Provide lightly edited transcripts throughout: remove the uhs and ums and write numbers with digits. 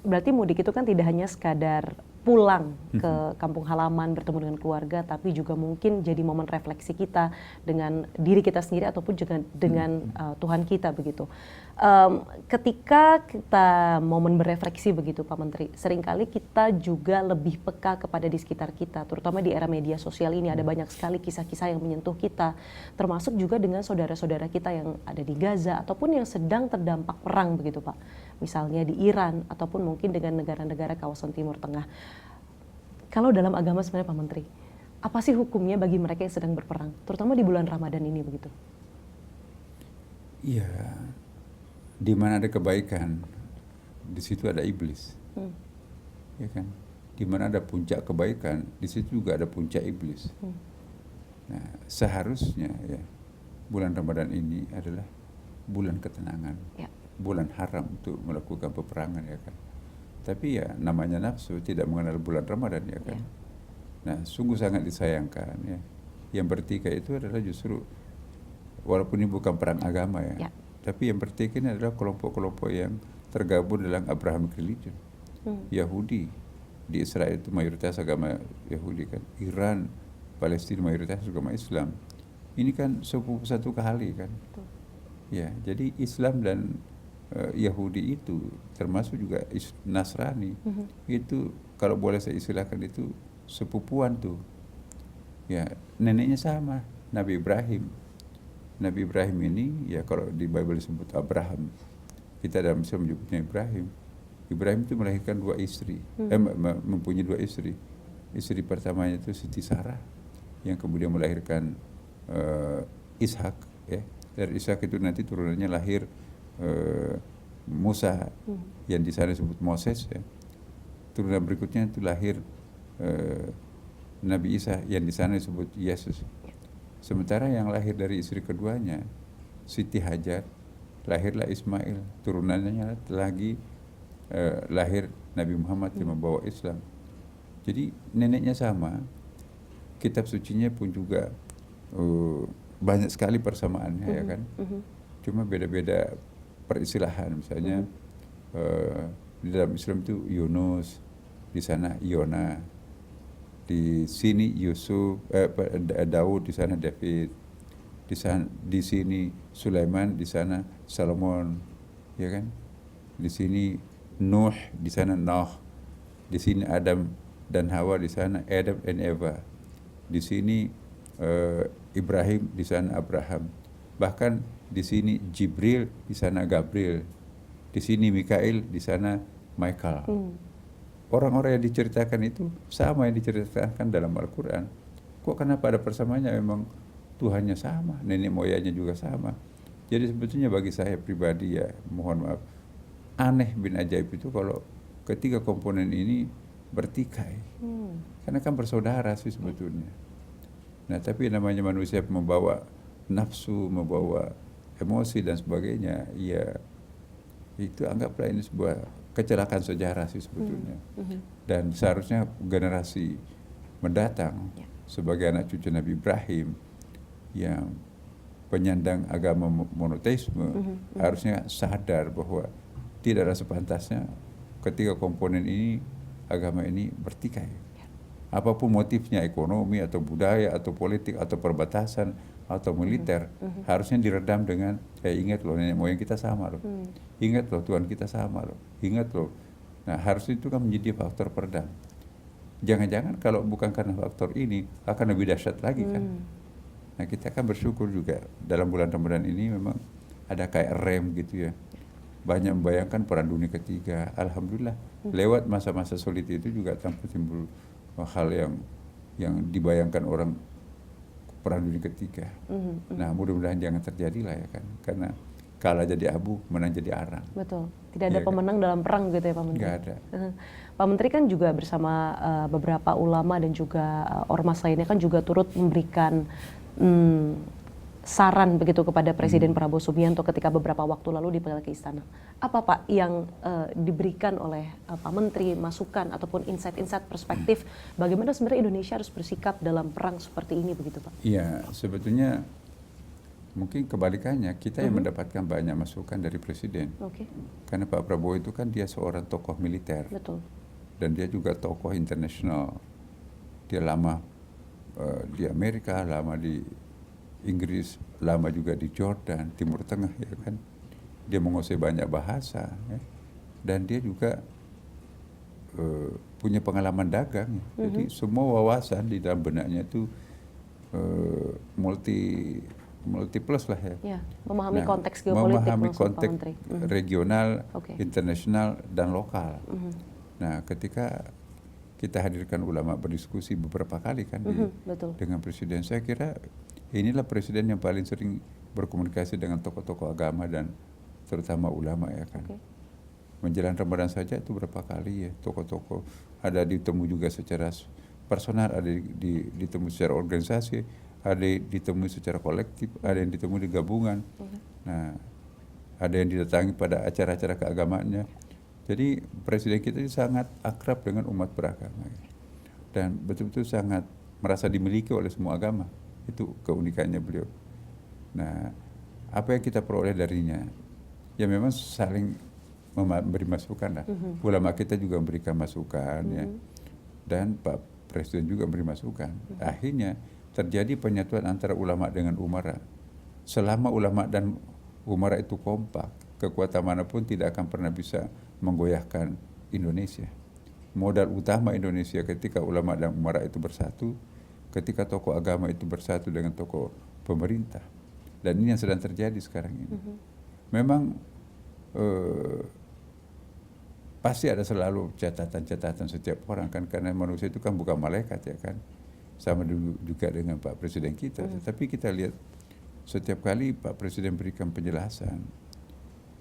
Berarti mudik itu kan tidak hanya sekadar pulang ke kampung halaman bertemu dengan keluarga, tapi juga mungkin jadi momen refleksi kita dengan diri kita sendiri ataupun juga dengan Tuhan kita begitu. Ketika kita momen berefleksi begitu Pak Menteri, seringkali kita juga lebih peka kepada di sekitar kita, terutama di era media sosial ini ada banyak sekali kisah-kisah yang menyentuh kita, termasuk juga dengan saudara-saudara kita yang ada di Gaza ataupun yang sedang terdampak perang begitu Pak. Misalnya di Iran ataupun mungkin dengan negara-negara kawasan Timur Tengah. Kalau dalam agama sebenarnya Pak Menteri, apa sih hukumnya bagi mereka yang sedang berperang, terutama di bulan Ramadan ini begitu? Iya, di mana ada kebaikan, di situ ada iblis, ya kan? Di mana ada puncak kebaikan, di situ juga ada puncak iblis. Nah, seharusnya ya bulan Ramadan ini adalah bulan ketenangan, bulan haram untuk melakukan peperangan, ya kan? Tapi ya namanya nafsu tidak mengenal bulan Ramadan, ya kan? Nah, sungguh sangat disayangkan ya. Yang bertikai itu adalah justru, walaupun ini bukan perang agama ya, tapi yang bertikai ini adalah kelompok-kelompok yang tergabung dalam Abrahamic religion. Yahudi di Israel itu mayoritas agama Yahudi kan, Iran, Palestina mayoritas agama Islam. Ini kan satu kali kan. Ya, jadi Islam dan Yahudi itu termasuk juga Nasrani, itu kalau boleh saya istilahkan itu sepupuan tuh. Ya, neneknya sama, Nabi Ibrahim. Nabi Ibrahim ini ya kalau di Bible disebut Abraham, kita dalam Islam menyebutnya Ibrahim. Ibrahim itu melahirkan dua istri, mempunyai dua istri. Istri pertamanya itu Siti Sarah, yang kemudian melahirkan Ishak. Ya. Dari Ishak itu nanti turunannya lahir Musa, yang di sana disebut Moses. Ya. Turunan berikutnya itu lahir Nabi Isa, yang di sana disebut Yesus. Sementara yang lahir dari istri keduanya, Siti Hajar, lahirlah Ismail. Turunannya lagi lahir Nabi Muhammad yang membawa Islam. Jadi neneknya sama, kitab sucinya pun juga banyak sekali persamaannya, ya kan? Cuma beda-beda peristilahan. Misalnya di dalam Islam itu Yunus, di sana Yona, di sini Yusuf, Daud, di sana David, di sini Sulaiman, di sana Salomon, ya kan? Di sini Nuh, di sana Noh, di sini Adam dan Hawa, di sana Adam and Eva, di sini Ibrahim, di sana Abraham, bahkan di sini Jibril, di sana Gabriel, di sini Mikail, di sana Michael. Orang-orang yang diceritakan itu sama yang diceritakan dalam Al-Quran. Kok kenapa ada persamaannya? Memang Tuhannya sama, nenek moyangnya juga sama. Jadi sebetulnya bagi saya pribadi ya, mohon maaf, aneh bin ajaib itu kalau ketiga komponen ini bertikai. Karena kan bersaudara sih sebetulnya. Nah, tapi namanya manusia membawa nafsu, membawa emosi dan sebagainya, ya itu anggaplah ini sebuah kecelakaan sejarah sih sebetulnya. Dan seharusnya generasi mendatang sebagai anak cucu Nabi Ibrahim yang penyandang agama monoteisme harusnya sadar bahwa tidak ada sepantasnya ketiga komponen ini, agama ini bertikai. Apapun motifnya, ekonomi atau budaya atau politik atau perbatasan atau militer, harusnya diredam dengan ingat loh nenek moyang kita sama loh, ingat loh Tuhan kita sama loh, ingat loh. Nah, harus itu kan menjadi faktor peredam. Jangan-jangan kalau bukan karena faktor ini akan lebih dahsyat lagi kan. Nah, kita akan bersyukur juga dalam bulan Ramadan ini memang ada kayak rem gitu ya. Banyak membayangkan perang dunia ketiga. Alhamdulillah lewat masa-masa sulit itu juga tanpa timbul hal yang dibayangkan orang perang dunia ketiga. Nah, mudah-mudahan jangan terjadi lah ya kan, karena kalah jadi abu, menang jadi arang. Betul, tidak ada pemenang kan dalam perang gitu ya Pak Menteri. Nggak ada. Pak Menteri kan juga bersama beberapa ulama dan juga ormas lainnya kan juga turut memberikan saran begitu kepada Presiden Prabowo Subianto ketika beberapa waktu lalu dipanggil ke istana. Apa Pak yang diberikan oleh Pak Menteri, masukan ataupun insight-insight perspektif bagaimana sebenarnya Indonesia harus bersikap dalam perang seperti ini begitu Pak? Iya, sebetulnya mungkin kebalikannya kita yang mendapatkan banyak masukan dari presiden. Oke, Karena Pak Prabowo itu kan dia seorang tokoh militer betul. dan dia juga tokoh internasional. Dia lama di Amerika, lama di Inggris, lama juga di Jordan, Timur Tengah, ya kan. Dia menguasai banyak bahasa, ya. Dan dia juga punya pengalaman dagang, ya. Jadi semua wawasan di dalam benaknya itu multi plus lah ya. Ya, memahami konteks geopolitik memahami maksud Pak konteks Menteri. regional, Oke. internasional dan lokal. Nah, ketika kita hadirkan ulama berdiskusi beberapa kali kan Betul. dengan presiden, saya kira inilah presiden yang paling sering berkomunikasi dengan tokoh-tokoh agama dan terutama ulama, ya kan. Oke. Menjelang Ramadan saja itu berapa kali ya tokoh-tokoh ada ditemu juga secara personal, ada ditemu secara organisasi, ada ditemui secara kolektif, ada yang ditemui di gabungan. Nah, ada yang didatangi pada acara-acara keagamaannya. Jadi presiden kita ini sangat akrab dengan umat beragama dan betul-betul sangat merasa dimiliki oleh semua agama. Itu keunikannya beliau. Nah, apa yang kita peroleh darinya? Ya memang saling memberi masukan lah. Ulama kita juga memberikan masukan, ya. Dan Pak Presiden juga memberi masukan. Akhirnya terjadi penyatuan antara ulama dengan umara. Selama ulama dan umara itu kompak, kekuatan manapun tidak akan pernah bisa menggoyahkan Indonesia. Modal utama Indonesia ketika ulama dan umara itu bersatu, ketika tokoh agama itu bersatu dengan tokoh pemerintah. Dan ini yang sedang terjadi sekarang ini. Memang pasti ada selalu catatan-catatan setiap orang kan, karena manusia itu kan bukan malaikat, ya kan. Sama juga dengan Pak Presiden kita. Tetapi kita lihat setiap kali Pak Presiden berikan penjelasan,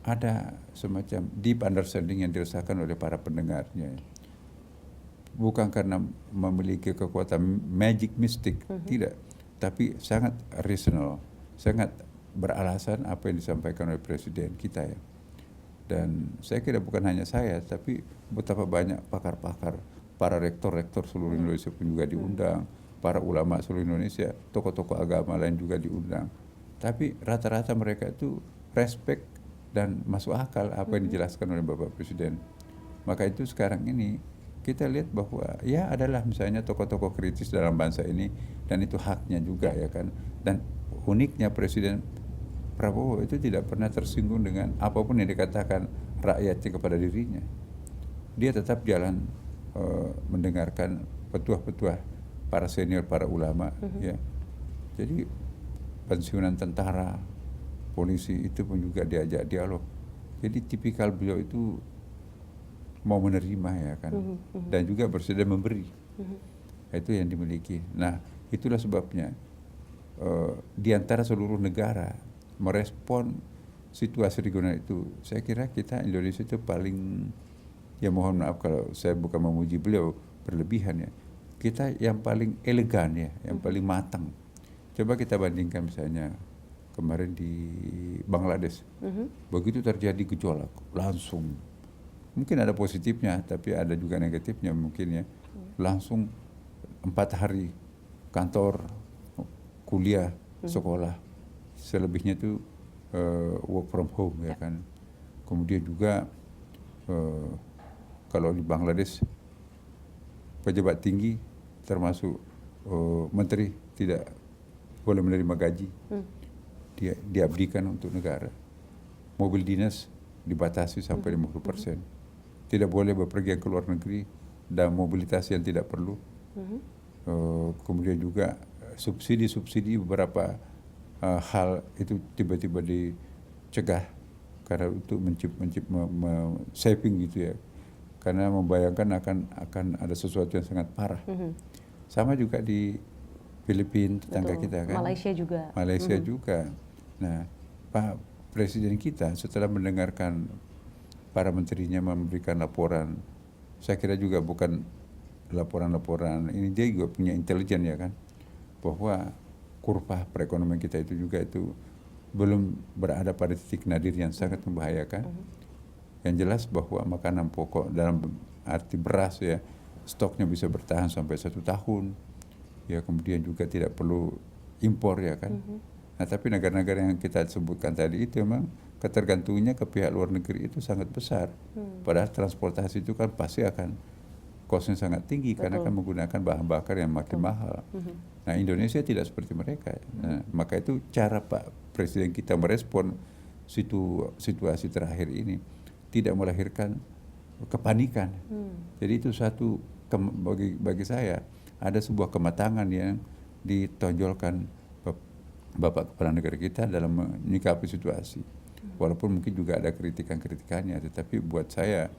ada semacam deep understanding yang dirasakan oleh para pendengarnya. Bukan karena memiliki kekuatan magic mistik, tidak. Tapi sangat rasional, sangat beralasan apa yang disampaikan oleh Presiden kita, ya. Dan saya kira bukan hanya saya, tapi betapa banyak pakar-pakar, para rektor-rektor seluruh Indonesia pun juga diundang, para ulama seluruh Indonesia, tokoh-tokoh agama lain juga diundang. Tapi rata-rata mereka itu respect dan masuk akal apa yang dijelaskan oleh Bapak Presiden. Maka itu sekarang ini kita lihat bahwa ya adalah misalnya tokoh-tokoh kritis dalam bangsa ini, dan itu haknya juga, ya kan. Dan uniknya Presiden Prabowo itu tidak pernah tersinggung dengan apapun yang dikatakan rakyatnya kepada dirinya. Dia tetap jalan mendengarkan petuah-petuah para senior, para ulama, ya. Jadi pensiunan tentara, polisi itu pun juga diajak dialog. Jadi tipikal beliau itu mau menerima, ya kan, dan juga bersedia memberi. Itu yang dimiliki. Nah, itulah sebabnya di antara seluruh negara merespon situasi regional itu, saya kira kita Indonesia itu paling, ya mohon maaf kalau saya bukan memuji beliau berlebihan, ya, kita yang paling elegan, ya, yang paling matang. Coba kita bandingkan misalnya kemarin di Bangladesh, begitu terjadi gejolak langsung, mungkin ada positifnya tapi ada juga negatifnya mungkin, ya, langsung 4 hari kantor, kuliah, sekolah, selebihnya itu work from home, ya kan. Kemudian juga kalau di Bangladesh pejabat tinggi termasuk menteri tidak boleh menerima gaji, dia diabdikan untuk negara. Mobil dinas dibatasi sampai 50%, tidak boleh bepergian ke luar negeri dan mobilitas yang tidak perlu. Kemudian juga subsidi beberapa hal itu tiba-tiba dicegah karena untuk saving gitu, ya, karena membayangkan akan ada sesuatu yang sangat parah. Sama juga di Filipina, tetangga kita kan, Malaysia juga. Nah, Pak Presiden kita setelah mendengarkan para menterinya memberikan laporan, saya kira juga bukan laporan ini, dia juga punya intelijen, ya kan, bahwa kurva perekonomian kita itu juga itu belum berada pada titik nadir yang sangat membahayakan. Yang jelas bahwa makanan pokok dalam arti beras, ya, stoknya bisa bertahan sampai 1 tahun, ya, kemudian juga tidak perlu impor, ya kan. Nah, tapi negara-negara yang kita sebutkan tadi itu memang ketergantungannya ke pihak luar negeri itu sangat besar. Padahal transportasi itu kan pasti akan kosnya sangat tinggi karena kan menggunakan bahan bakar yang makin mahal. Nah, Indonesia tidak seperti mereka. Nah, maka itu cara Pak Presiden kita merespon situasi terakhir ini tidak melahirkan kepanikan. Jadi itu satu bagi saya ada sebuah kematangan yang ditonjolkan Bapak Kepala Negara kita dalam menyikapi situasi. Walaupun mungkin juga ada kritikan-kritikannya, tetapi buat saya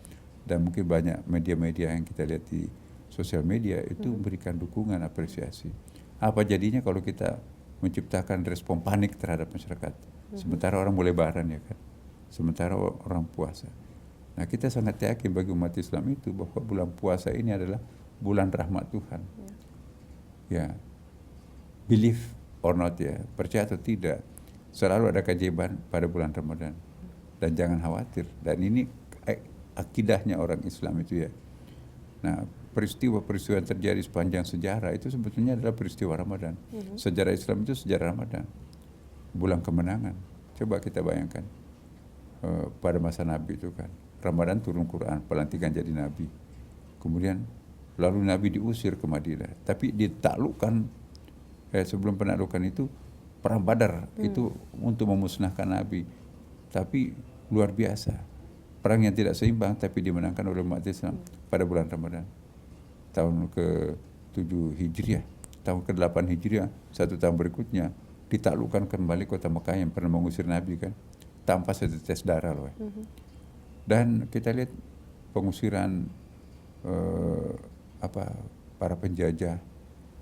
dan mungkin banyak media-media yang kita lihat di sosial media itu memberikan dukungan, apresiasi. Apa jadinya kalau kita menciptakan respon panik terhadap masyarakat? Sementara orang mulai lebaran ya kan, sementara orang puasa. Nah, kita sangat yakin bagi umat Islam itu bahwa bulan puasa ini adalah bulan rahmat Tuhan. Ya, believe or not ya, percaya atau tidak, selalu ada keajaiban pada bulan Ramadan. Dan jangan khawatir. Dan ini akidahnya orang Islam itu ya. Nah, peristiwa-peristiwa yang terjadi sepanjang sejarah itu sebetulnya adalah peristiwa Ramadan. Sejarah Islam itu sejarah Ramadan. Bulan kemenangan. Coba kita bayangkan. Pada masa Nabi itu kan. Ramadan turun Quran, pelantikan jadi Nabi. Kemudian lalu Nabi diusir ke Madinah. Tapi ditaklukkan, sebelum penaklukan itu, perang Badar itu untuk memusnahkan Nabi. Tapi luar biasa. Perang yang tidak seimbang tapi dimenangkan oleh umat Islam pada bulan Ramadan. Tahun ke-7 Hijriah, tahun ke-8 Hijriah, 1 tahun berikutnya ditaklukkan kembali kota Mekah yang pernah mengusir Nabi kan, tanpa setetes darah loh. Dan kita lihat pengusiran para penjajah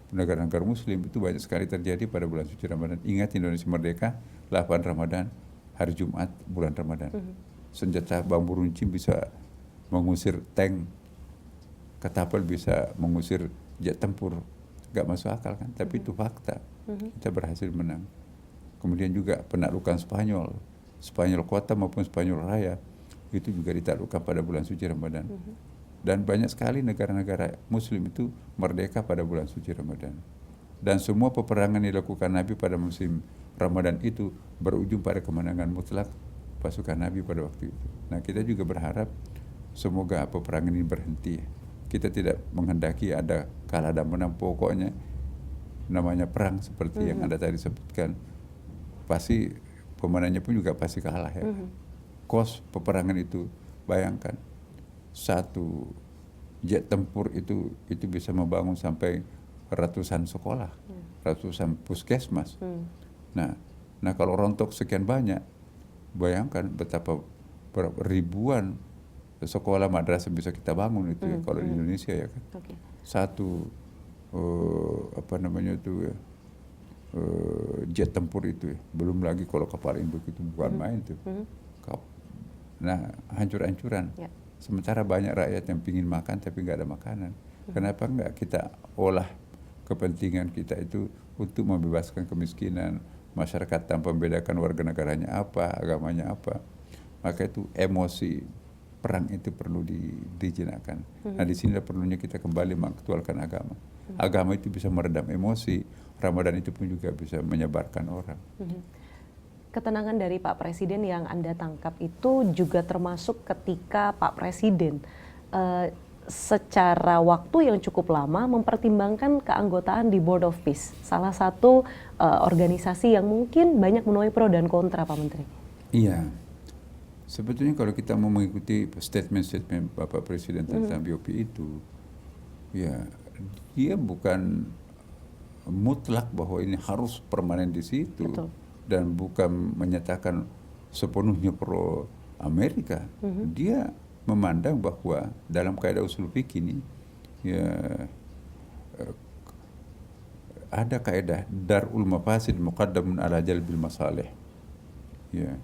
negara-negara Muslim itu banyak sekali terjadi pada bulan suci Ramadan. Ingat Indonesia merdeka 8 Ramadan, hari Jumat bulan Ramadan. Senjata bambu runcing bisa mengusir tank, ketapel bisa mengusir jet tempur. Gak masuk akal kan, tapi itu fakta. Kita berhasil menang. Kemudian juga penaklukan Spanyol kota maupun Spanyol raya itu juga ditaklukkan pada bulan suci Ramadan. Dan banyak sekali negara-negara Muslim itu merdeka pada bulan suci Ramadan. Dan semua peperangan yang dilakukan Nabi pada musim Ramadan itu berujung pada kemenangan mutlak pasukan Nabi pada waktu itu. Nah, kita juga berharap semoga peperangan ini berhenti. Kita tidak menghendaki ada kalah dan menang, pokoknya namanya perang seperti yang Anda tadi sebutkan. Pasti pemenangnya pun juga pasti kalah ya. Kos peperangan itu, bayangkan satu jet tempur itu bisa membangun sampai ratusan sekolah, ratusan puskesmas. Nah kalau rontok sekian banyak, bayangkan betapa ribuan sekolah madrasah bisa kita bangun itu ya kalau di Indonesia ya kan. Satu jet tempur itu ya. Belum lagi kalau kapal induk itu bukan main tuh. Nah, hancur-hancuran. Sementara banyak rakyat yang ingin makan tapi nggak ada makanan. Kenapa nggak kita olah kepentingan kita itu untuk membebaskan kemiskinan masyarakat tanpa membedakan warga negaranya apa, agamanya apa. Maka itu emosi perang itu perlu dijinakkan. Nah, di sini perlunya kita kembali mengaktualkan agama. Agama itu bisa meredam emosi. Ramadan itu pun juga bisa menyebarkan orang. Ketenangan dari Pak Presiden yang Anda tangkap itu juga termasuk ketika Pak Presiden secara waktu yang cukup lama mempertimbangkan keanggotaan di Board of Peace, salah satu organisasi yang mungkin banyak menuai pro dan kontra, Pak Menteri. Iya, sebetulnya kalau kita mau mengikuti statement Bapak Presiden tentang BOP itu, ya dia bukan mutlak bahwa ini harus permanen di situ. Betul. Dan bukan menyatakan sepenuhnya pro Amerika. Dia memandang bahwa dalam kaidah usul fikih ini ya, ada kaidah darul mafasid muqaddamun ala jalbil masalih. Ya.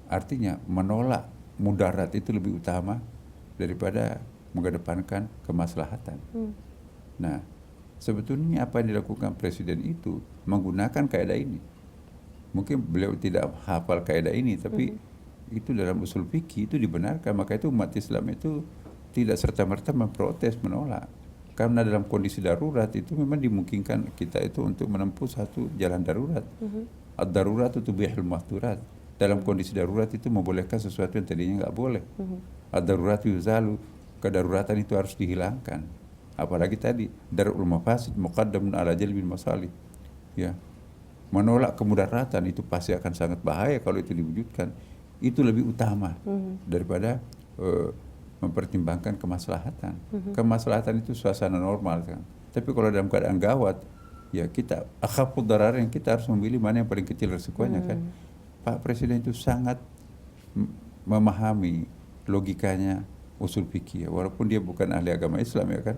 Artinya menolak mudarat itu lebih utama daripada mengedepankan kemaslahatan. Nah, sebetulnya apa yang dilakukan Presiden itu menggunakan kaidah ini. Mungkin beliau tidak hafal kaidah ini, tapi itu dalam usul fikih itu dibenarkan. Maka itu umat Islam itu tidak serta-merta memprotes, menolak. Karena dalam kondisi darurat itu memang dimungkinkan kita itu untuk menempuh satu jalan darurat. Ad-darurat itu bihil mahdurat. Dalam kondisi darurat itu membolehkan sesuatu yang tadinya nggak boleh. Ad-darurat yuzalu, kedaruratan itu harus dihilangkan. Apalagi tadi darul mafasid muqaddamun ala jalbil masalih. Ya. Menolak kemudaratan itu pasti akan sangat bahaya kalau itu diwujudkan. Itu lebih utama daripada mempertimbangkan kemaslahatan. Kemaslahatan itu suasana normal kan. Tapi kalau dalam keadaan gawat, ya kita akhafud darar, yang kita harus memilih mana yang paling kecil resikonya kan. Pak Presiden itu sangat memahami logikanya usul fikih, walaupun dia bukan ahli agama Islam ya kan.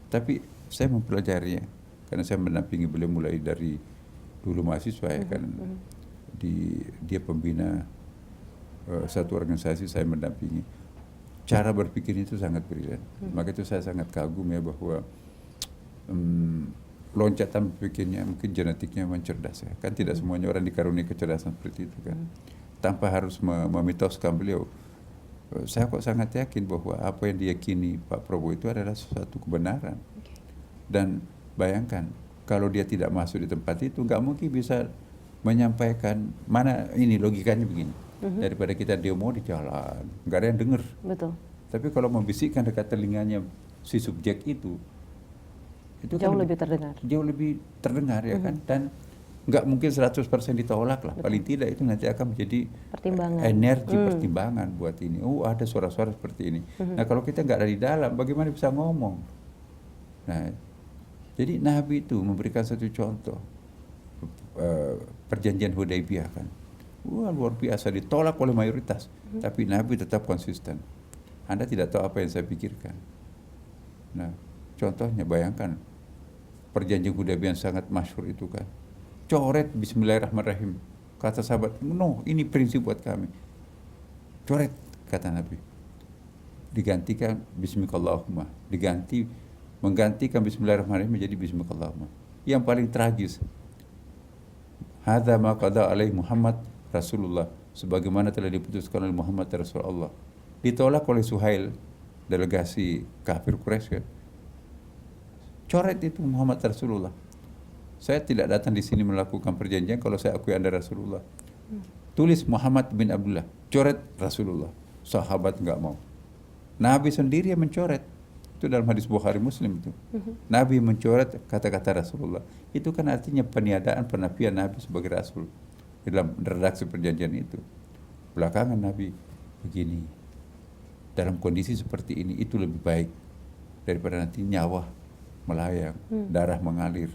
Tapi saya mempelajarinya karena saya mendampingi beliau mulai dari dulu mahasiswa ya kan. Dia pembina satu organisasi, saya mendampingi. Cara berpikir itu sangat brilian. Maka itu saya sangat kagum ya bahwa loncatan berpikirnya mungkin genetiknya memang cerdas ya. Kan tidak semuanya orang dikaruniai kecerdasan seperti itu kan. Tanpa harus memitoskan beliau. Saya kok sangat yakin bahwa apa yang diyakini Pak Prabowo itu adalah sesuatu kebenaran. Dan bayangkan kalau dia tidak masuk di tempat itu nggak mungkin bisa menyampaikan mana ini logikanya begini. Daripada kita demo di jalan, nggak ada yang dengar. Betul. Tapi kalau membisikkan dekat telinganya si subjek itu jauh lebih terdengar. Jauh lebih terdengar ya kan. Dan nggak mungkin 100% ditolak lah. Betul. Paling tidak itu nanti akan menjadi energi pertimbangan buat ini. Oh ada suara-suara seperti ini. Nah kalau kita nggak ada di dalam, bagaimana bisa ngomong? Nah, jadi Nabi itu memberikan satu contoh perjanjian Hudaybiyah kan. Wah luar biasa, ditolak oleh mayoritas. Tapi Nabi tetap konsisten. Anda tidak tahu apa yang saya pikirkan. Nah, contohnya bayangkan perjanjian Hudaybiyah yang sangat masyhur itu kan. Coret Bismillahirrahmanirrahim. Kata sahabat, no, ini prinsip buat kami. Coret, kata Nabi. Digantikan Bismillahirrahmanirrahim. Menggantikan Bismillahirrahmanirrahim menjadi Bismillahirrahmanirrahim. Yang paling tragis, hadza ma qada alaihi Muhammad Rasulullah, sebagaimana telah diputuskan oleh Muhammad Rasulullah. Ditolak oleh Suhail, delegasi kafir Quraisy kan. Coret itu Muhammad Rasulullah. Saya tidak datang di sini melakukan perjanjian kalau saya akui Anda Rasulullah. Tulis Muhammad bin Abdullah, coret Rasulullah. Sahabat nggak mau. Nabi sendiri yang mencoret. Itu dalam hadis Bukhari Muslim itu. Nabi mencoret kata-kata Rasulullah. Itu kan artinya peniadaan, penafian Nabi sebagai Rasul. Dalam redaksi perjanjian itu. Belakangan Nabi begini. Dalam kondisi seperti ini itu lebih baik daripada nanti nyawa melayang, darah mengalir.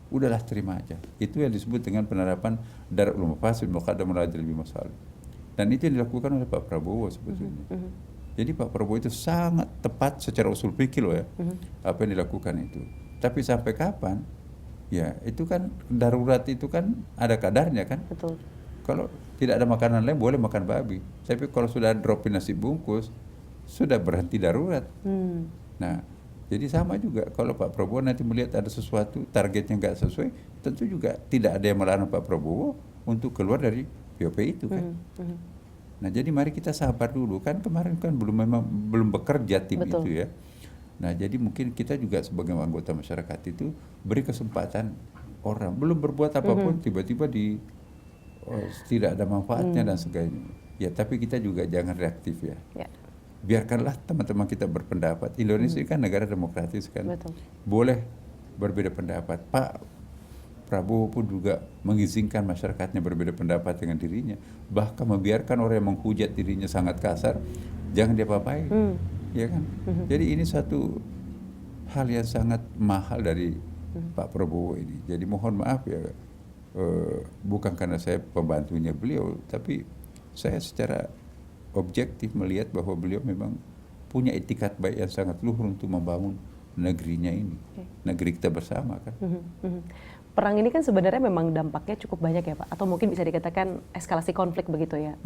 Udahlah terima aja. Itu yang disebut dengan penerapan darul mafasid muqaddam ala jalbil masalih. Dan itu yang dilakukan oleh Pak Prabowo sebetulnya. Jadi Pak Prabowo itu sangat tepat secara usul fikih loh ya. Apa yang dilakukan itu. Tapi sampai kapan? Ya, itu kan darurat itu kan ada kadarnya kan. Betul. Kalau tidak ada makanan lain boleh makan babi. Tapi kalau sudah dropin nasi bungkus sudah berhenti darurat. Nah, jadi sama juga kalau Pak Prabowo nanti melihat ada sesuatu targetnya nggak sesuai, tentu juga tidak ada yang melarang Pak Prabowo untuk keluar dari BOP itu kan. Nah jadi mari kita sabar dulu, kan kemarin kan belum bekerja tim Betul. itu ya. Nah jadi mungkin kita juga sebagai anggota masyarakat itu beri kesempatan orang belum berbuat apapun tiba-tiba tidak ada manfaatnya dan sebagainya. Ya tapi kita juga jangan reaktif ya. Biarkanlah teman-teman kita berpendapat. Indonesia kan negara demokratis kan. Betul. Boleh berbeda pendapat. Pak Prabowo pun juga mengizinkan masyarakatnya berbeda pendapat dengan dirinya. Bahkan membiarkan orang yang menghujat dirinya sangat kasar, jangan diapa-apain. Ya kan? Jadi ini satu hal yang sangat mahal dari Pak Prabowo ini. Jadi mohon maaf ya, bukan karena saya pembantunya beliau, tapi saya secara objektif melihat bahwa beliau memang punya etikat baik yang sangat luhur untuk membangun negerinya ini, negeri kita bersama kan. Perang ini kan sebenarnya memang dampaknya cukup banyak ya Pak, atau mungkin bisa dikatakan eskalasi konflik begitu ya.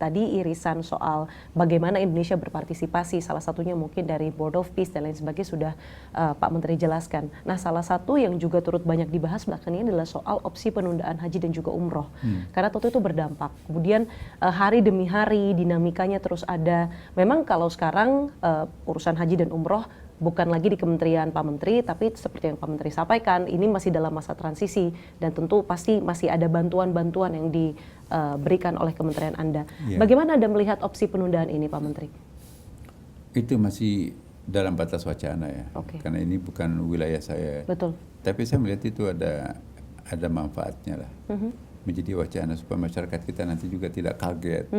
Tadi irisan soal bagaimana Indonesia berpartisipasi, salah satunya mungkin dari Board of Peace dan lain sebagainya sudah Pak Menteri jelaskan. Nah salah satu yang juga turut banyak dibahas belakangan ini adalah soal opsi penundaan haji dan juga umroh. Karena tentu itu berdampak. Kemudian hari demi hari dinamikanya terus ada. Memang kalau sekarang urusan haji dan umroh bukan lagi di Kementerian Pak Menteri, tapi seperti yang Pak Menteri sampaikan, ini masih dalam masa transisi dan tentu pasti masih ada bantuan-bantuan yang diberikan oleh Kementerian Anda. Ya. Bagaimana Anda melihat opsi penundaan ini, Pak Menteri? Itu masih dalam batas wacana ya, Oke. karena ini bukan wilayah saya. Betul. Tapi saya melihat itu ada manfaatnya lah, menjadi wacana supaya masyarakat kita nanti juga tidak kaget.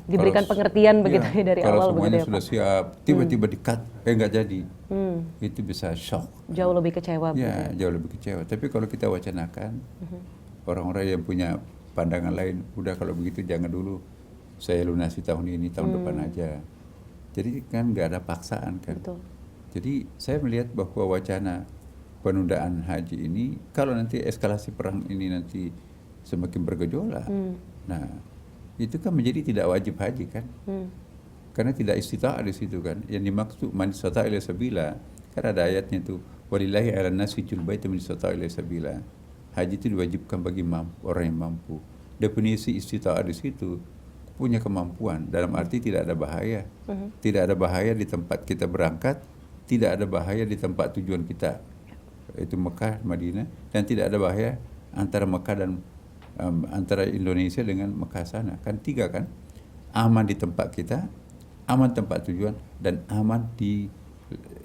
Diberikan pengertian begitu ya dari kalau awal semuanya begitu ya, sudah Pak? siap, tiba-tiba di-cut, nggak jadi, itu bisa shock. Jauh lebih kecewa. Ya, jauh lebih kecewa. Tapi kalau kita wacanakan, orang-orang yang punya pandangan lain, udah kalau begitu jangan dulu, saya lunasi tahun ini, tahun depan aja. Jadi kan nggak ada paksaan kan. Betul. Jadi saya melihat bahwa wacana penundaan haji ini, kalau nanti eskalasi perang ini nanti semakin bergejolak, nah itu kan menjadi tidak wajib haji kan, karena tidak istita'ah di situ kan. Yang dimaksud man istata'a ilaihi sabila, kan ada ayatnya itu, walillahi 'alan nasi hajjul baiti man istata'a ilaihi sabila. Haji itu diwajibkan bagi orang yang mampu. Definisi istita'ah di situ punya kemampuan, dalam arti tidak ada bahaya. Tidak ada bahaya di tempat kita berangkat, tidak ada bahaya di tempat tujuan kita, itu Mekah, Madinah, dan tidak ada bahaya antara Mekah dan antara Indonesia dengan Mekah sana. Kan 3 kan, aman di tempat kita, aman tempat tujuan, dan aman di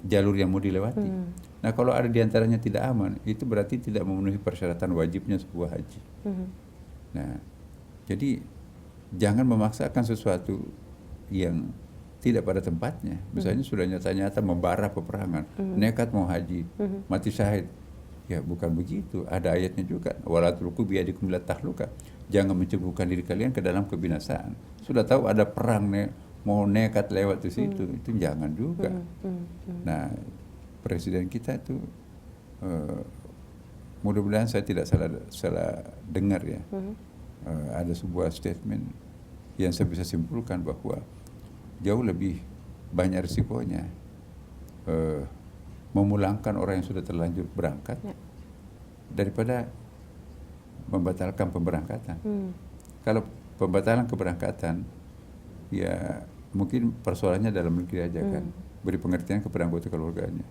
jalur yang mau dilewati. Nah kalau ada di antaranya tidak aman, itu berarti tidak memenuhi persyaratan wajibnya sebuah haji. Nah jadi jangan memaksakan sesuatu yang tidak pada tempatnya. Misalnya sudah nyata-nyata membara peperangan, nekat mau haji, mati syahid. Ya bukan begitu. Ada ayatnya juga. Wala tulqu biyadikum ila tahluka. Jangan menceburkan diri kalian ke dalam kebinasaan. Sudah tahu ada perang mau nekat lewat di situ, itu jangan juga. Nah, presiden kita itu mudah-mudahan saya tidak salah dengar ya. Ada sebuah statement yang saya bisa simpulkan bahwa jauh lebih banyak risikonya memulangkan orang yang sudah terlanjur berangkat daripada membatalkan pemberangkatan. Kalau pembatalan keberangkatan, ya mungkin persoalannya dalam negeri aja kan, beri pengertian kepada anggota keluarganya.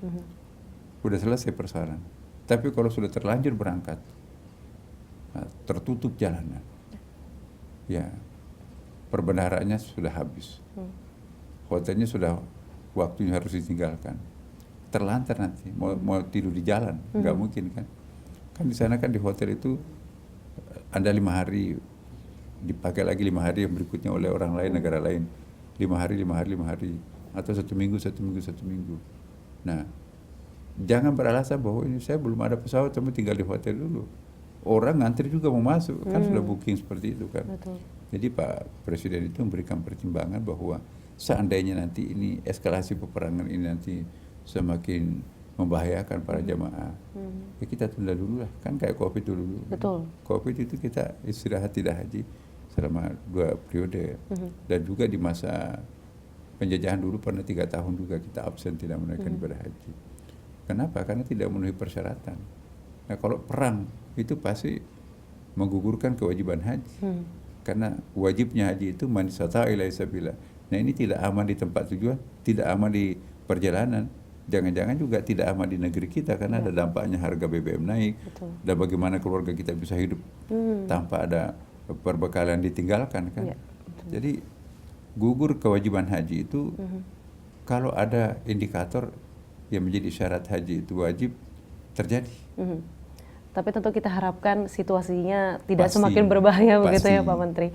Udah selesai persoalan. Tapi kalau sudah terlanjur berangkat, tertutup jalanan, ya perbendaharaannya sudah habis, hotelnya sudah waktunya harus ditinggalkan, terlantar nanti mau tidur di jalan, nggak mungkin kan. Kan di sana kan di hotel itu Anda 5 hari, dipakai lagi 5 hari yang berikutnya oleh orang lain, negara lain, 5 hari, atau 1 minggu. Nah, jangan beralasan bahwa ini saya belum ada pesawat, cuma tinggal di hotel dulu. Orang ngantri juga mau masuk, kan sudah booking seperti itu kan. Betul. Jadi Pak Presiden itu memberikan pertimbangan bahwa seandainya nanti ini eskalasi peperangan ini nanti semakin membahayakan para jamaah, ya kita tunda dulu lah, kan kayak COVID dulu. Betul. COVID itu kita istirahat tidak haji selama 2 periode, dan juga di masa penjajahan dulu pernah 3 tahun juga kita absen tidak menunaikan ibadah haji. Kenapa? Karena tidak memenuhi persyaratan. Nah kalau perang itu pasti menggugurkan kewajiban haji, karena wajibnya haji itu man istata'a ilaihi sabila. Nah ini tidak aman di tempat tujuan, tidak aman di perjalanan, jangan-jangan juga tidak aman di negeri kita karena ada dampaknya harga BBM naik. Betul. Dan bagaimana keluarga kita bisa hidup tanpa ada perbekalan ditinggalkan kan. Jadi gugur kewajiban haji itu kalau ada indikator yang menjadi syarat haji itu wajib terjadi. Tapi tentu kita harapkan situasinya tidak Pasti, semakin berbahaya begitu ya pasti. Pak Menteri.